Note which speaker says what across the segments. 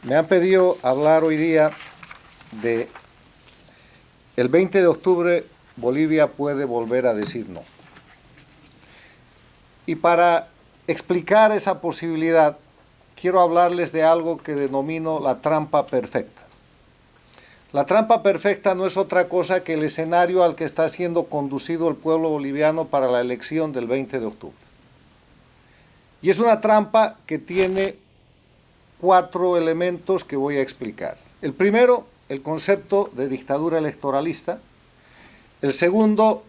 Speaker 1: Me han pedido hablar hoy día de el 20 de octubre Bolivia puede volver a decir no. Y para explicar esa posibilidad, quiero hablarles de algo que denomino la trampa perfecta. La trampa perfecta no es otra cosa que el escenario al que está siendo conducido el pueblo boliviano para la elección del 20 de octubre. Y es una trampa que tiene 4 elementos que voy a explicar. El primero, el concepto de dictadura electoralista. El segundo,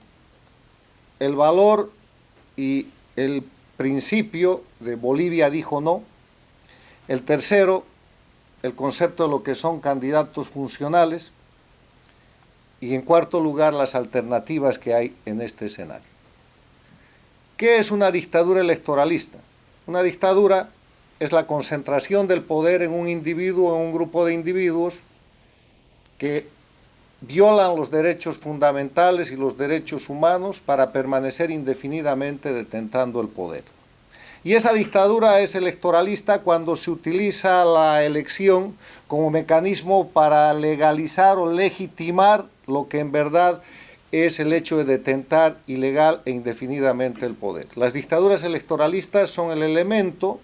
Speaker 1: el valor y el principio de Bolivia dijo no. El tercero, el concepto de lo que son candidatos funcionales. Y en cuarto lugar, las alternativas que hay en este escenario. ¿Qué es una dictadura electoralista? Una dictadura es la concentración del poder en un individuo o en un grupo de individuos que violan los derechos fundamentales y los derechos humanos para permanecer indefinidamente detentando el poder. Y esa dictadura es electoralista cuando se utiliza la elección como mecanismo para legalizar o legitimar lo que en verdad es el hecho de detentar ilegal e indefinidamente el poder. Las dictaduras electoralistas son el elemento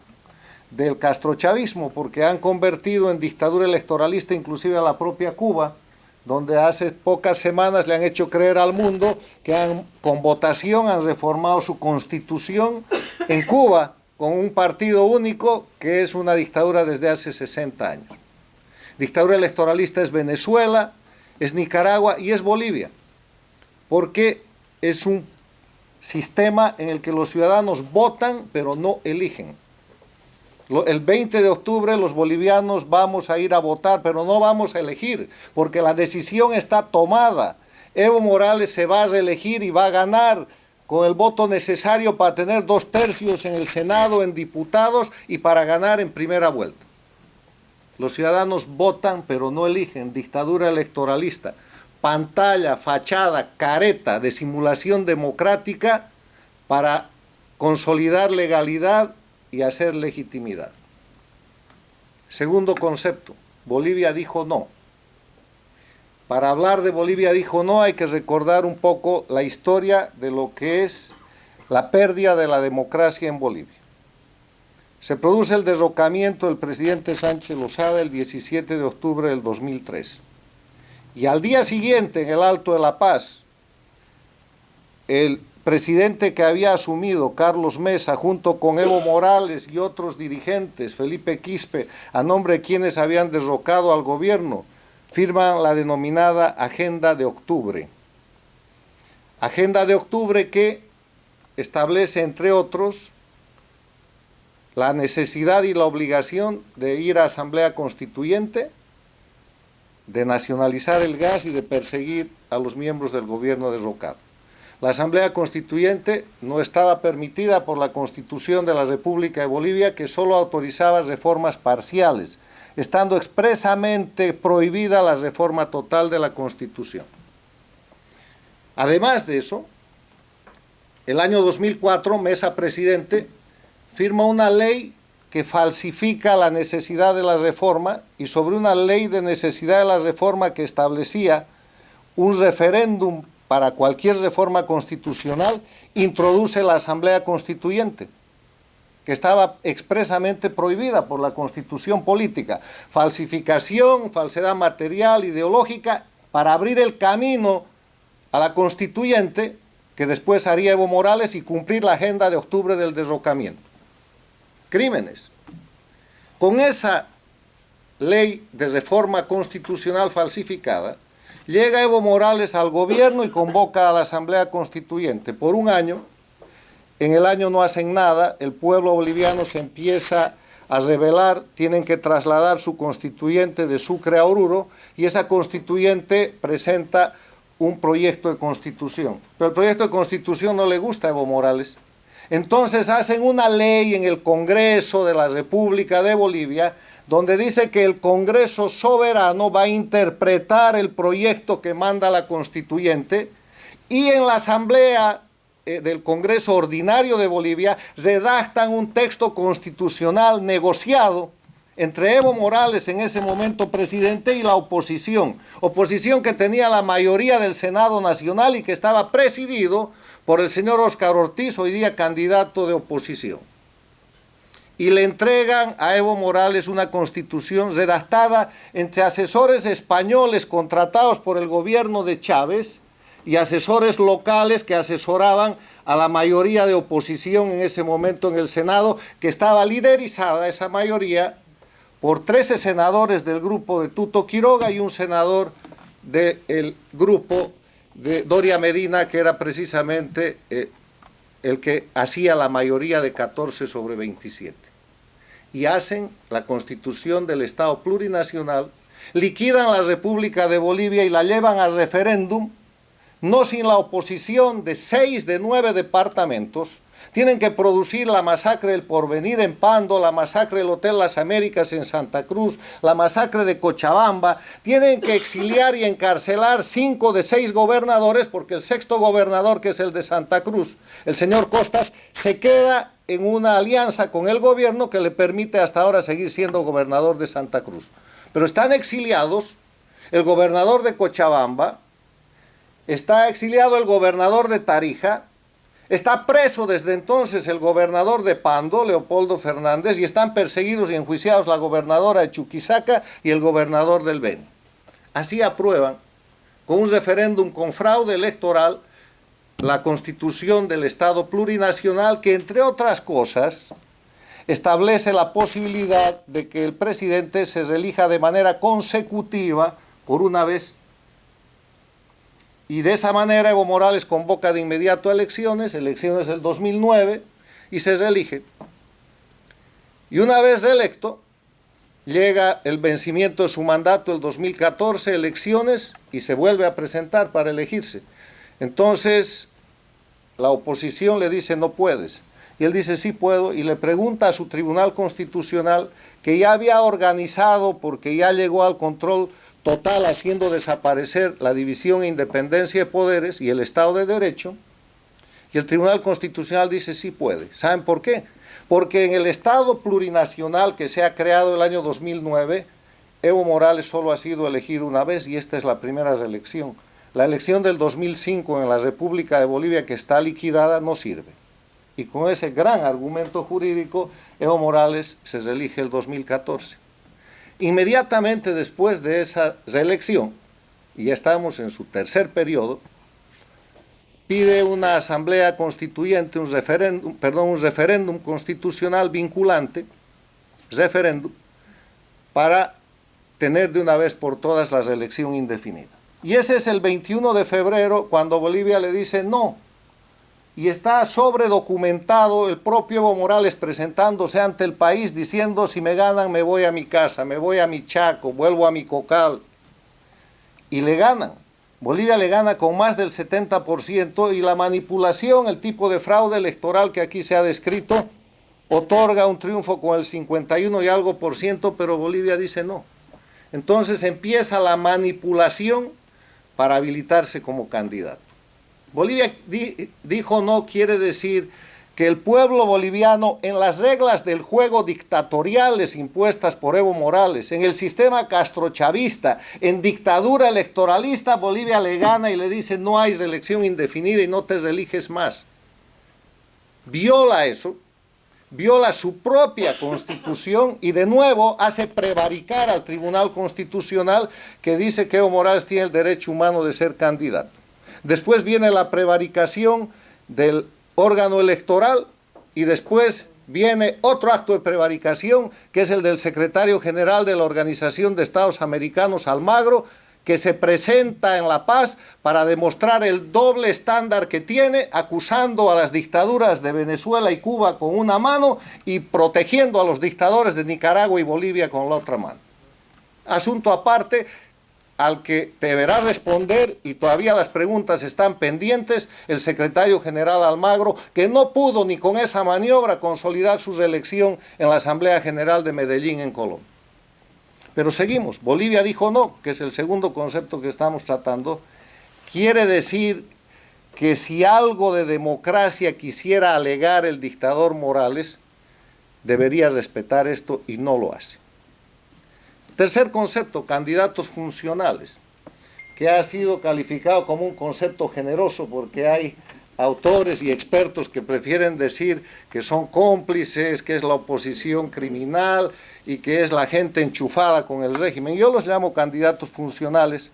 Speaker 1: del castrochavismo, porque han convertido en dictadura electoralista inclusive a la propia Cuba, donde hace pocas semanas le han hecho creer al mundo que con votación han reformado su constitución en Cuba, con un partido único que es una dictadura desde hace 60 años. Dictadura electoralista es Venezuela, es Nicaragua y es Bolivia, porque es un sistema en el que los ciudadanos votan pero no eligen. El 20 de octubre los bolivianos vamos a ir a votar, pero no vamos a elegir, porque la decisión está tomada. Evo Morales se va a reelegir y va a ganar con el voto necesario para tener 2/3 en el Senado, en diputados y para ganar en primera vuelta. Los ciudadanos votan, pero no eligen. Dictadura electoralista, pantalla, fachada, careta de simulación democrática para consolidar legalidad y hacer legitimidad. Segundo concepto, Bolivia dijo no. Para hablar de Bolivia dijo no hay que recordar un poco la historia de lo que es la pérdida de la democracia en Bolivia. Se produce el derrocamiento del presidente Sánchez Lozada el 17 de octubre del 2003. Y al día siguiente, en el Alto de La Paz, el presidente que había asumido, Carlos Mesa, junto con Evo Morales y otros dirigentes, Felipe Quispe, a nombre de quienes habían derrocado al gobierno, firman la denominada Agenda de Octubre. Agenda de Octubre que establece, entre otros, la necesidad y la obligación de ir a Asamblea Constituyente, de nacionalizar el gas y de perseguir a los miembros del gobierno derrocado. La Asamblea Constituyente no estaba permitida por la Constitución de la República de Bolivia, que solo autorizaba reformas parciales, estando expresamente prohibida la reforma total de la Constitución. Además de eso, el año 2004, Mesa presidente, firma una ley que falsifica la necesidad de la reforma, y sobre una ley de necesidad de la reforma que establecía un referéndum para cualquier reforma constitucional, introduce la Asamblea Constituyente, que estaba expresamente prohibida por la Constitución política. Falsificación, falsedad material, ideológica, para abrir el camino a la Constituyente, que después haría Evo Morales, y cumplir la Agenda de Octubre del derrocamiento. Crímenes. Con esa ley de reforma constitucional falsificada, llega Evo Morales al gobierno y convoca a la Asamblea Constituyente por un año. En el año no hacen nada, el pueblo boliviano se empieza a rebelar, tienen que trasladar su constituyente de Sucre a Oruro, y esa constituyente presenta un proyecto de constitución. Pero el proyecto de constitución no le gusta a Evo Morales. Entonces hacen una ley en el Congreso de la República de Bolivia, donde dice que el Congreso soberano va a interpretar el proyecto que manda la Constituyente, y en la Asamblea del Congreso Ordinario de Bolivia redactan un texto constitucional negociado entre Evo Morales, en ese momento presidente, y la oposición. Oposición que tenía la mayoría del Senado Nacional y que estaba presidido por el señor Óscar Ortiz, hoy día candidato de oposición. Y le entregan a Evo Morales una constitución redactada entre asesores españoles contratados por el gobierno de Chávez y asesores locales que asesoraban a la mayoría de oposición en ese momento en el Senado, que estaba liderizada esa mayoría por 13 senadores del grupo de Tuto Quiroga y un senador del grupo de Doria Medina, que era precisamente el que hacía la mayoría de 14 sobre 27. Y hacen la constitución del Estado plurinacional, liquidan la República de Bolivia y la llevan al referéndum, no sin la oposición de 6 de 9 departamentos. Tienen que producir la masacre del Porvenir en Pando, la masacre del Hotel Las Américas en Santa Cruz, la masacre de Cochabamba. Tienen que exiliar y encarcelar 5 de 6 gobernadores, porque el sexto gobernador, que es el de Santa Cruz, el señor Costas, se queda en una alianza con el gobierno que le permite hasta ahora seguir siendo gobernador de Santa Cruz. Pero están exiliados el gobernador de Cochabamba, está exiliado el gobernador de Tarija, está preso desde entonces el gobernador de Pando, Leopoldo Fernández, y están perseguidos y enjuiciados la gobernadora de Chuquisaca y el gobernador del Beni. Así aprueban, con un referéndum con fraude electoral, la constitución del Estado plurinacional que, entre otras cosas, establece la posibilidad de que el presidente se reelija de manera consecutiva por una vez. Y de esa manera Evo Morales convoca de inmediato a elecciones del 2009, y se reelige. Y una vez reelecto, llega el vencimiento de su mandato el 2014, elecciones, y se vuelve a presentar para elegirse. Entonces, la oposición le dice, no puedes. Y él dice, sí puedo, y le pregunta a su Tribunal Constitucional, que ya había organizado, porque ya llegó al control total, haciendo desaparecer la división e independencia de poderes y el Estado de Derecho, y el Tribunal Constitucional dice sí puede. ¿Saben por qué? Porque en el Estado plurinacional que se ha creado el año 2009, Evo Morales solo ha sido elegido una vez, y esta es la primera reelección. La elección del 2005 en la República de Bolivia, que está liquidada, no sirve. Y con ese gran argumento jurídico, Evo Morales se reelige el 2014. Inmediatamente después de esa reelección, y ya estamos en su tercer periodo, pide una asamblea constituyente, un referéndum constitucional vinculante, para tener de una vez por todas la reelección indefinida. Y ese es el 21 de febrero, cuando Bolivia le dice no. Y está sobredocumentado el propio Evo Morales presentándose ante el país diciendo, si me ganan me voy a mi casa, me voy a mi Chaco, vuelvo a mi Cocal. Y le ganan. Bolivia le gana con más del 70%, y la manipulación, el tipo de fraude electoral que aquí se ha descrito, otorga un triunfo con el 51 y algo por ciento, pero Bolivia dice no. Entonces empieza la manipulación para habilitarse como candidato. Bolivia dijo no quiere decir que el pueblo boliviano, en las reglas del juego dictatoriales impuestas por Evo Morales, en el sistema castrochavista, en dictadura electoralista, Bolivia le gana y le dice no hay reelección indefinida y no te reeliges más. Viola eso, viola su propia constitución y de nuevo hace prevaricar al Tribunal Constitucional, que dice que Evo Morales tiene el derecho humano de ser candidato. Después viene la prevaricación del órgano electoral, y después viene otro acto de prevaricación, que es el del secretario general de la Organización de Estados Americanos, Almagro, que se presenta en La Paz para demostrar el doble estándar que tiene, acusando a las dictaduras de Venezuela y Cuba con una mano y protegiendo a los dictadores de Nicaragua y Bolivia con la otra mano. Asunto aparte, al que deberá responder, y todavía las preguntas están pendientes, el secretario general Almagro, que no pudo ni con esa maniobra consolidar su reelección en la Asamblea General de Medellín en Colombia. Pero seguimos. Bolivia dijo no, que es el segundo concepto que estamos tratando. Quiere decir que si algo de democracia quisiera alegar el dictador Morales, debería respetar esto, y no lo hace. Tercer concepto, candidatos funcionales, que ha sido calificado como un concepto generoso porque hay autores y expertos que prefieren decir que son cómplices, que es la oposición criminal y que es la gente enchufada con el régimen. Yo los llamo candidatos funcionales,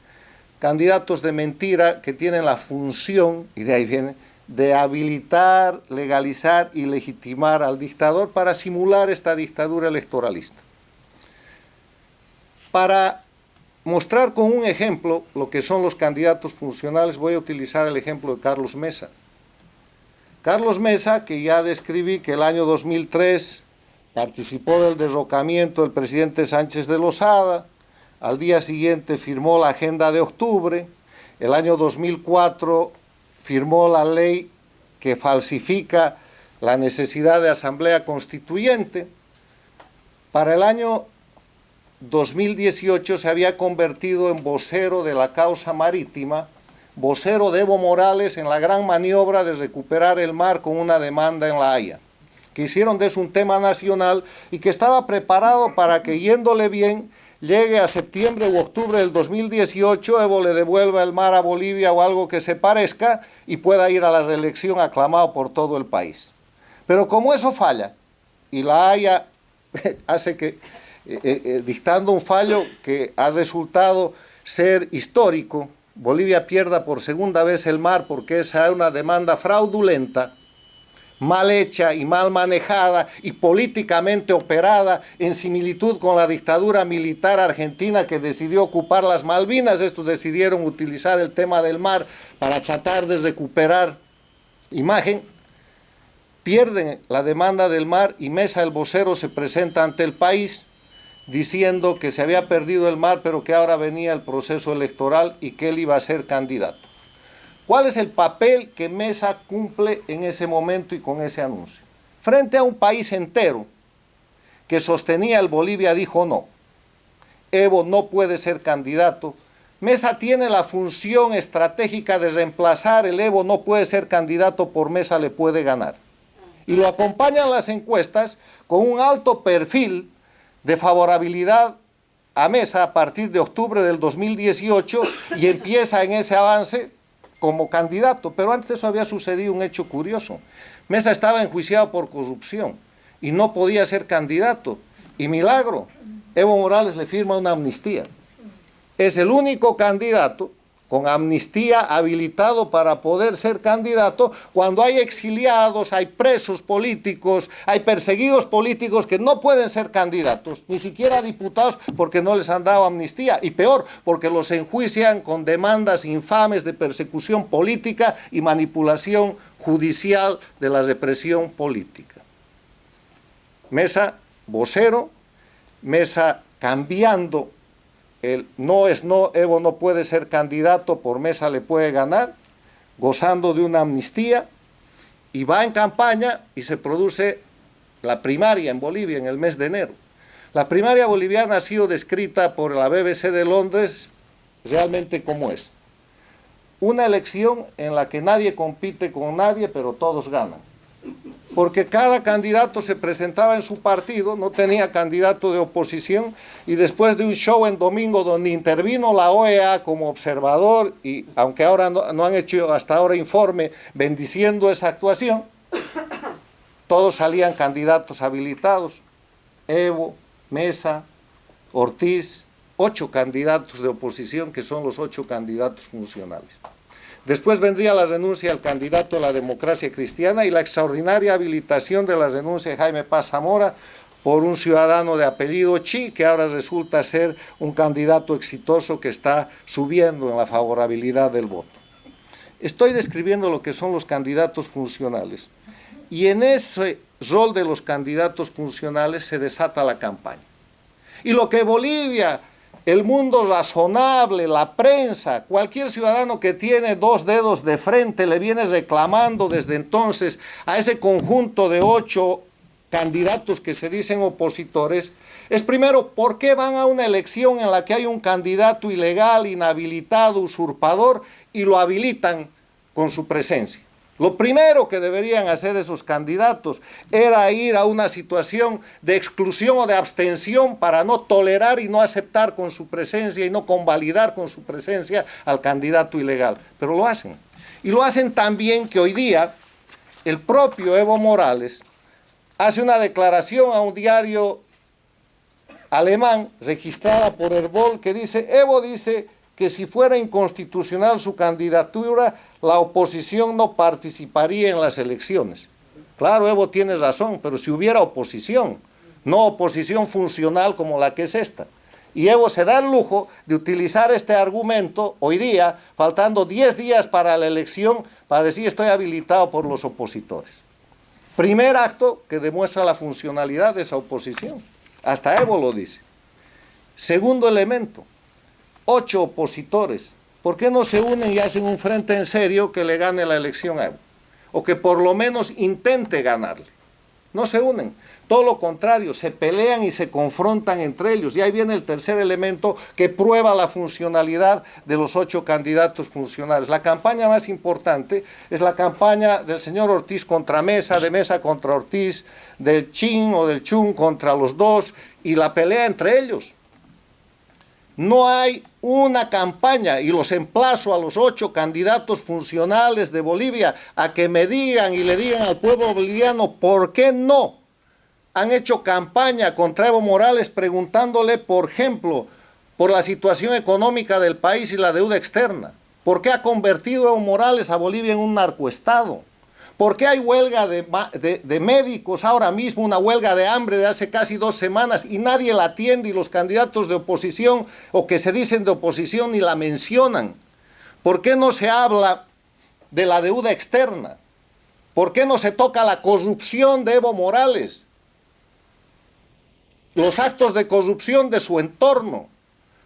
Speaker 1: candidatos de mentira que tienen la función, y de ahí viene, de habilitar, legalizar y legitimar al dictador para simular esta dictadura electoralista. Para mostrar con un ejemplo lo que son los candidatos funcionales, voy a utilizar el ejemplo de Carlos Mesa. Carlos Mesa, que ya describí que el año 2003 participó del derrocamiento del presidente Sánchez de Lozada, al día siguiente firmó la Agenda de Octubre, el año 2004 firmó la ley que falsifica la necesidad de asamblea constituyente. Para el año 2018 se había convertido en vocero de la causa marítima, vocero de Evo Morales en la gran maniobra de recuperar el mar con una demanda en La Haya, que hicieron de eso un tema nacional y que estaba preparado para que, yéndole bien, llegue a septiembre u octubre del 2018, Evo le devuelva el mar a Bolivia o algo que se parezca y pueda ir a la reelección aclamado por todo el país. Pero como eso falla, y La Haya hace que, dictando un fallo que ha resultado ser histórico, Bolivia pierda por segunda vez el mar porque esa es una demanda fraudulenta, mal hecha y mal manejada y políticamente operada en similitud con la dictadura militar argentina que decidió ocupar las Malvinas. Estos decidieron utilizar el tema del mar para tratar de recuperar imagen. Pierden la demanda del mar y Mesa, el vocero, se presenta ante el país diciendo que se había perdido el mar, pero que ahora venía el proceso electoral y que él iba a ser candidato. ¿Cuál es el papel que Mesa cumple en ese momento y con ese anuncio? Frente a un país entero que sostenía el Bolivia, dijo no, Evo no puede ser candidato. Mesa tiene la función estratégica de reemplazar el Evo, no puede ser candidato, por Mesa le puede ganar. Y lo acompañan las encuestas con un alto perfil de favorabilidad a Mesa a partir de octubre del 2018 y empieza en ese avance como candidato. Pero antes de eso había sucedido un hecho curioso. Mesa estaba enjuiciado por corrupción y no podía ser candidato. Y milagro, Evo Morales le firma una amnistía. Es el único candidato con amnistía habilitado para poder ser candidato cuando hay exiliados, hay presos políticos, hay perseguidos políticos que no pueden ser candidatos, ni siquiera diputados, porque no les han dado amnistía, y peor, porque los enjuician con demandas infames de persecución política y manipulación judicial de la represión política. Mesa, vocero, Mesa cambiando el no es no, Evo no puede ser candidato, por Mesa le puede ganar, gozando de una amnistía, y va en campaña y se produce la primaria en Bolivia en el mes de enero. La primaria boliviana ha sido descrita por la BBC de Londres realmente como es. Una elección en la que nadie compite con nadie, pero todos ganan. Porque cada candidato se presentaba en su partido, no tenía candidato de oposición, y después de un show en domingo donde intervino la OEA como observador, y aunque ahora no han hecho hasta ahora informe bendiciendo esa actuación, todos salían candidatos habilitados. Evo, Mesa, Ortiz, 8 candidatos de oposición que son los 8 candidatos funcionales. Después vendría la renuncia del candidato de la Democracia Cristiana y la extraordinaria habilitación de la renuncia de Jaime Paz Zamora por un ciudadano de apellido Chi, que ahora resulta ser un candidato exitoso que está subiendo en la favorabilidad del voto. Estoy describiendo lo que son los candidatos funcionales. Y en ese rol de los candidatos funcionales se desata la campaña. Y lo que Bolivia, el mundo razonable, la prensa, cualquier ciudadano que tiene 2 dedos de frente le viene reclamando desde entonces a ese conjunto de 8 candidatos que se dicen opositores, es primero, ¿por qué van a una elección en la que hay un candidato ilegal, inhabilitado, usurpador, y lo habilitan con su presencia? Lo primero que deberían hacer esos candidatos era ir a una situación de exclusión o de abstención para no tolerar y no aceptar con su presencia y no convalidar con su presencia al candidato ilegal. Pero lo hacen. Y lo hacen tan bien que hoy día el propio Evo Morales hace una declaración a un diario alemán registrada por Herbol que dice, Evo dice que si fuera inconstitucional su candidatura, la oposición no participaría en las elecciones. Claro, Evo tiene razón, pero si hubiera oposición, no oposición funcional como la que es esta. Y Evo se da el lujo de utilizar este argumento hoy día, faltando 10 días para la elección, para decir estoy habilitado por los opositores. Primer acto que demuestra la funcionalidad de esa oposición. Hasta Evo lo dice. Segundo elemento. 8 opositores, ¿por qué no se unen y hacen un frente en serio que le gane la elección a Evo? O que por lo menos intente ganarle. No se unen, todo lo contrario, se pelean y se confrontan entre ellos. Y ahí viene el tercer elemento que prueba la funcionalidad de los 8 candidatos funcionales. La campaña más importante es la campaña del señor Ortiz contra Mesa, de Mesa contra Ortiz, del Chin o del Chun contra los dos, y la pelea entre ellos. No hay una campaña, y los emplazo a los 8 candidatos funcionales de Bolivia a que me digan y le digan al pueblo boliviano por qué no han hecho campaña contra Evo Morales preguntándole, por ejemplo, por la situación económica del país y la deuda externa. ¿Por qué ha convertido Evo Morales a Bolivia en un narcoestado? ¿Por qué hay huelga de médicos ahora mismo, una huelga de hambre de hace casi 2 semanas y nadie la atiende y los candidatos de oposición o que se dicen de oposición ni la mencionan? ¿Por qué no se habla de la deuda externa? ¿Por qué no se toca la corrupción de Evo Morales? Los actos de corrupción de su entorno.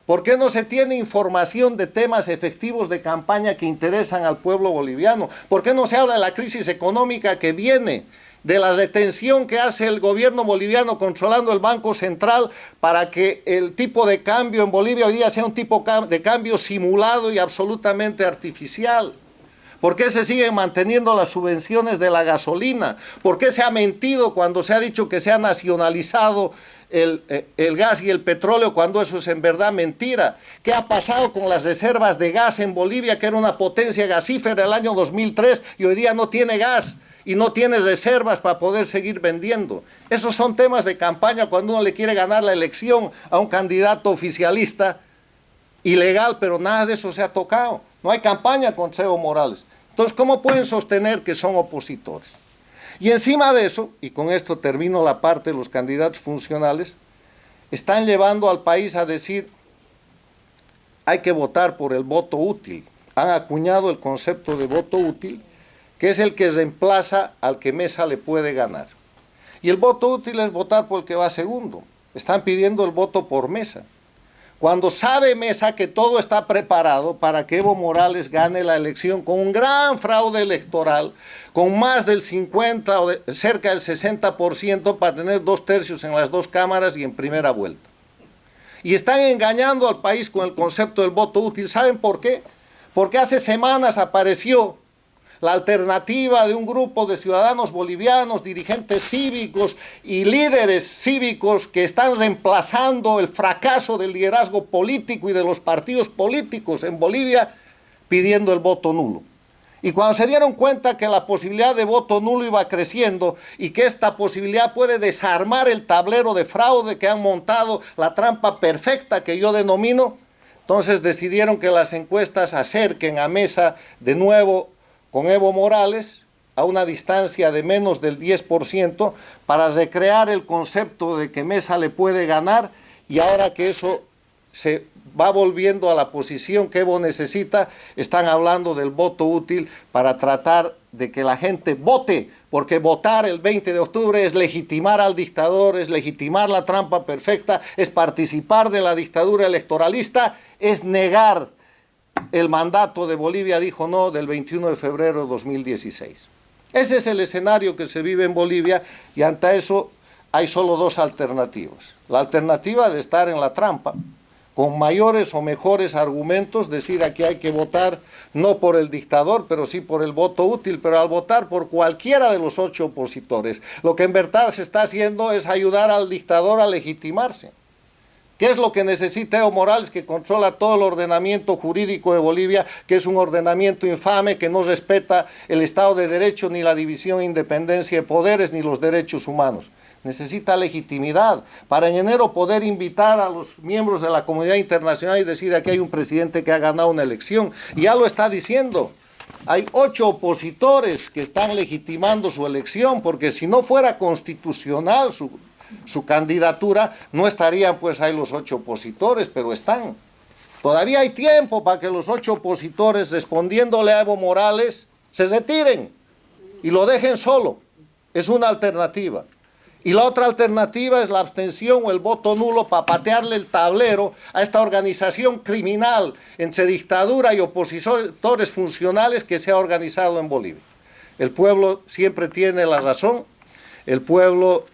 Speaker 1: ¿Por qué no se tiene información de temas efectivos de campaña que interesan al pueblo boliviano? ¿Por qué no se habla de la crisis económica que viene, de la retención que hace el gobierno boliviano controlando el Banco Central para que el tipo de cambio en Bolivia hoy día sea un tipo de cambio simulado y absolutamente artificial? ¿Por qué se siguen manteniendo las subvenciones de la gasolina? ¿Por qué se ha mentido cuando se ha dicho que se ha nacionalizado el gas y el petróleo cuando eso es en verdad mentira? ¿Qué ha pasado con las reservas de gas en Bolivia, que era una potencia gasífera el año 2003 y hoy día no tiene gas y no tiene reservas para poder seguir vendiendo? Esos son temas de campaña cuando uno le quiere ganar la elección a un candidato oficialista ilegal, pero nada de eso se ha tocado. No hay campaña contra Evo Morales. Entonces, ¿cómo pueden sostener que son opositores? Y encima de eso, y con esto termino la parte de los candidatos funcionales, están llevando al país a decir, hay que votar por el voto útil. Han acuñado el concepto de voto útil, que es el que reemplaza al que Mesa le puede ganar. Y el voto útil es votar por el que va segundo. Están pidiendo el voto por Mesa. Cuando sabe Mesa que todo está preparado para que Evo Morales gane la elección con un gran fraude electoral, con más del 50 o cerca del 60% para tener 2/3 en las 2 cámaras y en primera vuelta. Y están engañando al país con el concepto del voto útil. ¿Saben por qué? Porque hace semanas apareció la alternativa de un grupo de ciudadanos bolivianos, dirigentes cívicos y líderes cívicos que están reemplazando el fracaso del liderazgo político y de los partidos políticos en Bolivia, pidiendo el voto nulo. Y cuando se dieron cuenta que la posibilidad de voto nulo iba creciendo y que esta posibilidad puede desarmar el tablero de fraude que han montado, la trampa perfecta que yo denomino, entonces decidieron que las encuestas acerquen a Mesa de nuevo con Evo Morales a una distancia de menos del 10% para recrear el concepto de que Mesa le puede ganar, y ahora que eso se va volviendo a la posición que Evo necesita, están hablando del voto útil para tratar de que la gente vote, porque votar el 20 de octubre es legitimar al dictador, es legitimar la trampa perfecta, es participar de la dictadura electoralista, es negar el mandato de Bolivia, dijo no, del 21 de febrero de 2016. Ese es el escenario que se vive en Bolivia, y ante eso hay solo 2 alternativas. La alternativa de estar en la trampa, con mayores o mejores argumentos, decir aquí hay que votar no por el dictador, pero sí por el voto útil, pero al votar por cualquiera de los 8 opositores, lo que en verdad se está haciendo es ayudar al dictador a legitimarse. ¿Qué es lo que necesita Evo Morales, que controla todo el ordenamiento jurídico de Bolivia, que es un ordenamiento infame, que no respeta el Estado de Derecho, ni la división e independencia de poderes, ni los derechos humanos? Necesita legitimidad para en enero poder invitar a los miembros de la comunidad internacional y decir aquí hay un presidente que ha ganado una elección. Y ya lo está diciendo. Hay 8 opositores que están legitimando su elección, porque si no fuera constitucional su candidatura, no estarían pues ahí los 8 opositores, pero están. Todavía hay tiempo para que los 8 opositores, respondiéndole a Evo Morales, se retiren y lo dejen solo. Es una alternativa. Y la otra alternativa es la abstención o el voto nulo para patearle el tablero a esta organización criminal entre dictadura y opositores funcionales que se ha organizado en Bolivia. El pueblo siempre tiene la razón, el pueblo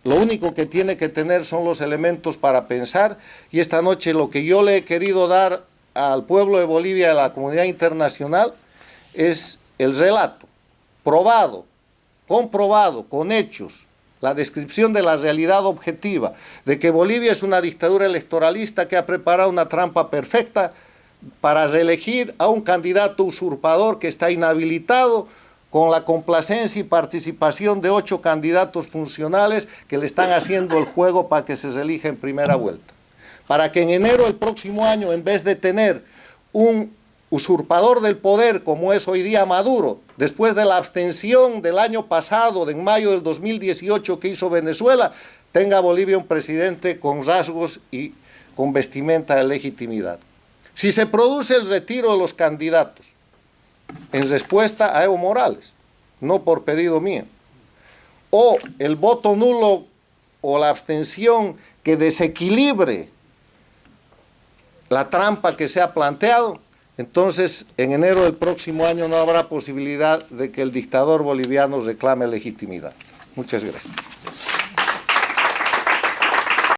Speaker 1: lo único que tiene que tener son los elementos para pensar, y esta noche lo que yo le he querido dar al pueblo de Bolivia y a la comunidad internacional es el relato, probado, comprobado, con hechos, la descripción de la realidad objetiva, de que Bolivia es una dictadura electoralista que ha preparado una trampa perfecta para reelegir a un candidato usurpador que está inhabilitado, con la complacencia y participación de 8 candidatos funcionales que le están haciendo el juego para que se reelija en primera vuelta. Para que en enero del próximo año, en vez de tener un usurpador del poder como es hoy día Maduro, después de la abstención del año pasado, en mayo del 2018 que hizo Venezuela, tenga Bolivia un presidente con rasgos y con vestimenta de legitimidad. Si se produce el retiro de los candidatos en respuesta a Evo Morales, no por pedido mío, o el voto nulo o la abstención que desequilibre la trampa que se ha planteado, entonces en enero del próximo año no habrá posibilidad de que el dictador boliviano reclame legitimidad. Muchas gracias.